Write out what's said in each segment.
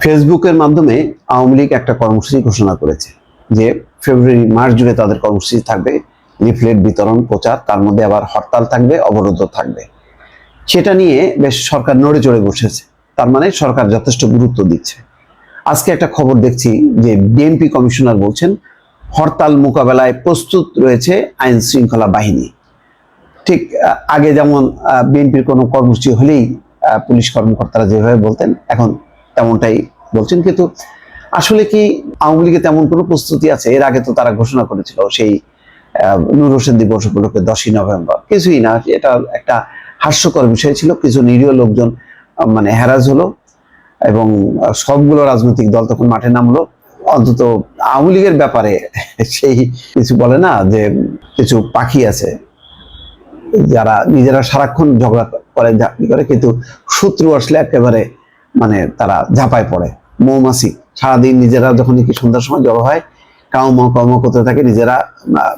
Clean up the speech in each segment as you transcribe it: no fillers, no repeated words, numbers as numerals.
ফেসবুকের মাধ্যমে আওয়ামী লীগ একটা কর্মসূচি ঘোষণা করেছে যে ফেব্রুয়ারি মার্চ জুড়ে তাদের কর্মসূচি থাকবে, লিফলেট বিতরণ, প্রচার, তার মধ্যে আবার হরতাল থাকবে, অবরোধ থাকবে। সেটা নিয়ে বেশ সরকার নড়ে চড়ে বসেছে। তার মানে সরকার যথেষ্ট গুরুত্ব দিচ্ছে। আজকে একটা খবর দেখছি যে বিএনপি কমিশনার বলছেন হরতাল মোকাবেলায় প্রস্তুত রয়েছে আইন শৃঙ্খলা বাহিনী। ঠিক আগে যেমন বিএনপির কোনো কর্মসূচি হলেই পুলিশ কর্মকর্তারা যেভাবে বলতেন, এখন তেমনটাই বলছেন। কিন্তু আসলে কি আওয়ামী লীগে তেমন কোনো প্রস্তুতি আছে? এর আগে তো তারা ঘোষণা করেছিল সেই নূর হোসেন দিবস উপলক্ষে 10ই নভেম্বর। কিছুই না, এটা একটা হাস্যকর বিষয় ছিল। কিছু নিরীহ লোকজন মানে হ্যারাস হলো এবং সবগুলো রাজনৈতিক দল তখন মাঠে নামলো। অন্তত আওয়ামী লীগের ব্যাপারে সেই কিছু বলে না যে কিছু পাখি আছে যারা নিজেরা সারাক্ষণ ঝগড়া করে, কিন্তু শত্রু আসলে একেবারে মানে তারা ঝাঁপায় পড়ে। মৌমাছি সারাদিন নিজেরা যখন কি সন্ধ্যার সময় জড়ো হয়, কাউমা করতে থাকে, নিজেরা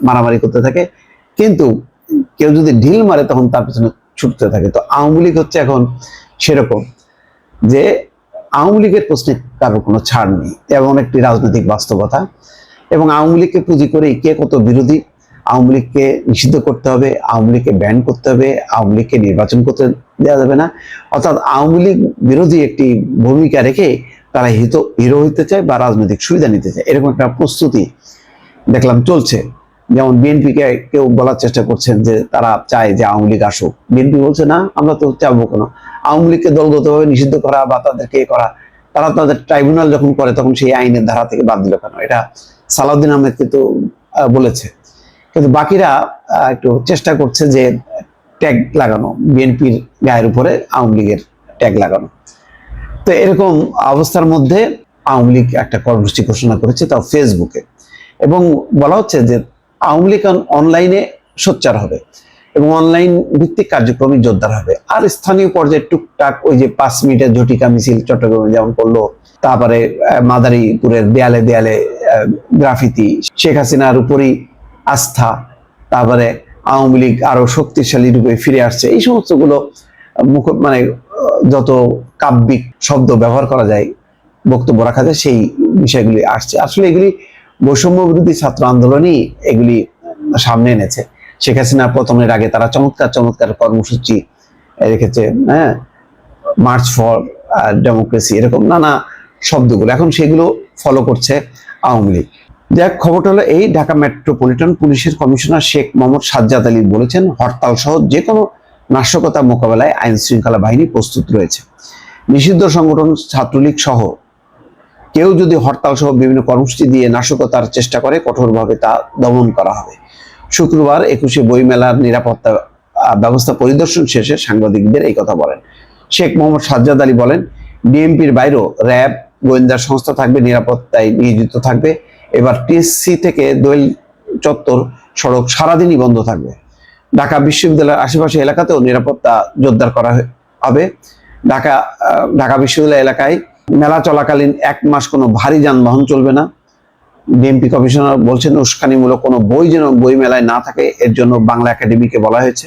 মারামারি করতে থাকে, কিন্তু কেউ যদি ঢিল মারে তখন তার পিছনে ছুটতে থাকে। তো আওয়ামী লীগ হচ্ছে এখন সেরকম, যে আওয়ামী লীগের প্রশ্নে কারোর কোনো ছাড় নেই, এমন একটি রাজনৈতিক বাস্তবতা। এবং আওয়ামী লীগকে পুঁজি করে কে কত বিরোধী। আওয়ামী লীগকে নিষিদ্ধ করতে হবে, আওয়ামী লীগকে ব্যান করতে হবে, আওয়ামী লীগকে নির্বাচন করতে দেওয়া যাবে না। অর্থাৎ আওয়ামী লীগ বিরোধী একটি ভূমিকা রেখে তারা হিরো হইতে চায় বা রাজনৈতিক সুবিধা নিতে চায়, এরকম একটা প্রস্তুতি দেখলাম চলছে। যেমন বিএনপিকে কেউ বলার চেষ্টা করছেন যে তারা চায় যে আওয়ামী লীগ আসুক। বিএনপি বলছে না, আমরা তো চাবো কেন। আওয়ামী লীগকে দলগতভাবে নিষিদ্ধ করা বা তাদেরকে করা, তারা তাদের ট্রাইব্যুনাল যখন করে তখন সেই আইনের ধারা থেকে বাদ দিল কেন? এটা সালাউদ্দিন আহমেদ কিন্তু বলেছে। কিন্তু বাকিরা একটু চেষ্টা করছে যে ট্যাগ লাগানো, বিএনপির গায়ের উপরে আওয়ামী লীগের ট্যাগ লাগানো। তো এরকম অবস্থার মধ্যে আওয়ামী লীগ একটা কর্মসূচি ঘোষণা করেছে, তাও ফেসবুকে, এবং বলা হচ্ছে যে আওয়ামী লীগ অনলাইনে সোচ্চার হবে এবং অনলাইন ভিত্তিক কার্যক্রমে জোরদার হবে। আর স্থানীয় পর্যায়ে টুকটাক ওই যে 5 মিনিটের ঝটিকা মিছিল চট্টগ্রামে যেমন করলো, তারপরে মাদারীপুরের দেয়ালে দেয়ালে গ্রাফিতি, শেখ হাসিনার উপরই আস্থা, তারপরে আওয়ামী লীগ আরো শক্তিশালী রূপে ফিরে আসছে, এই সমস্তগুলো মানে যত কাব্যিক শব্দ ব্যবহার করা যায়, বক্তব্য রাখা যায়, সেই বিষয়গুলি আসছে। আসলে এগুলি বৈষম্য বিরোধী ছাত্র আন্দোলনই এগুলি সামনে এনেছে। শেখ হাসিনা পতনের আগে তারা চমৎকার চমৎকার কর্মসূচি রেখেছে, হ্যাঁ, মার্চ ফর ডেমোক্রেসি, এরকম নানা শব্দগুলো এখন সেগুলো ফলো করছে আওয়ামী লীগ। যাক, খবরটা হলো এই, ঢাকা মেট্রোপলিটন পুলিশের কমিশনার শেখ মোহাম্মদ সাজ্জাদ আলী বলেছেন হরতাল সহ যে কোনো নাশকতা মোকাবেলায় আইন শৃঙ্খলা বাহিনী প্রস্তুত রয়েছে। নিষিদ্ধ সংগঠন ছাত্রলীগ সহ কেউ যদি হরতাল সহ বিভিন্ন কর্মসূচি দিয়ে নাশকতার চেষ্টা করে কঠোরভাবে তা দমন করা হবে। শুক্রবার 21শে বইমেলার নিরাপত্তা ব্যবস্থা পরিদর্শন শেষে সাংবাদিকদের এই কথা বলেন শেখ মোহাম্মদ সাজ্জাদ আলী। বলেন, ডিএমপির বাইরেও র্যাব, গোয়েন্দা সংস্থা থাকবে, নিরাপত্তায় নিয়োজিত থাকবে। এবার টিএসসি থেকে দোয়েল চত্বর সড়ক সারাদিনই বন্ধ থাকবে। ঢাকা বিশ্ববিদ্যালয়ের আশেপাশে এলাকাতেও নিরাপত্তা জোরদার করা হবে। ঢাকা বিশ্ববিদ্যালয় এলাকায় মেলা চলাকালীন 1 মাস কোনো ভারী যানবাহন চলবে না। ডিএমপি কমিশনার বলছেন উস্কানিমূলক কোনো বই যেন বই মেলায় না থাকে, এর জন্য বাংলা একাডেমিকে বলা হয়েছে।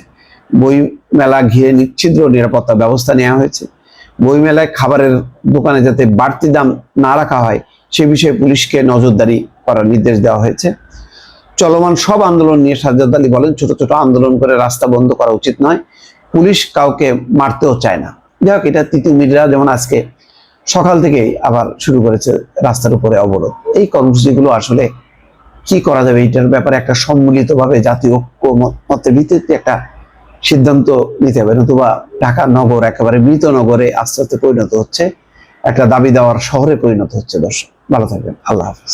বই মেলা ঘিরে নিচ্ছিদ্র নিরাপত্তা ব্যবস্থা নেওয়া হয়েছে। বই মেলায় খাবারের দোকানে যাতে বাড়তি দাম না রাখা হয় সে বিষয়ে পুলিশকে নজরদারি করার নির্দেশ দেওয়া হয়েছে। চলমান সব আন্দোলন নিয়ে সাজ্জাদ আলী বলেন, ছোট ছোট আন্দোলন করে রাস্তা বন্ধ করা উচিত নয়, পুলিশ কাউকে মারতেও চায় না। যাই হোক, এটা তিতুমিররা যেমন আজকে সকাল থেকেই আবার শুরু করেছে রাস্তার উপরে অবরোধ। এই কর্মসূচিগুলো আসলে কি করা যাবে, এটার ব্যাপারে একটা সম্মিলিতভাবে জাতীয় ঐক্য মতের ভিত্তিতে একটা সিদ্ধান্ত নিতে হবে, নতুবা ঢাকা নগর একেবারে মৃত নগরে আস্তে আস্তে পরিণত হচ্ছে, একটা দাবি দেওয়ার শহরে পরিণত হচ্ছে। দর্শক ভালো থাকবেন, আল্লাহ হাফেজ।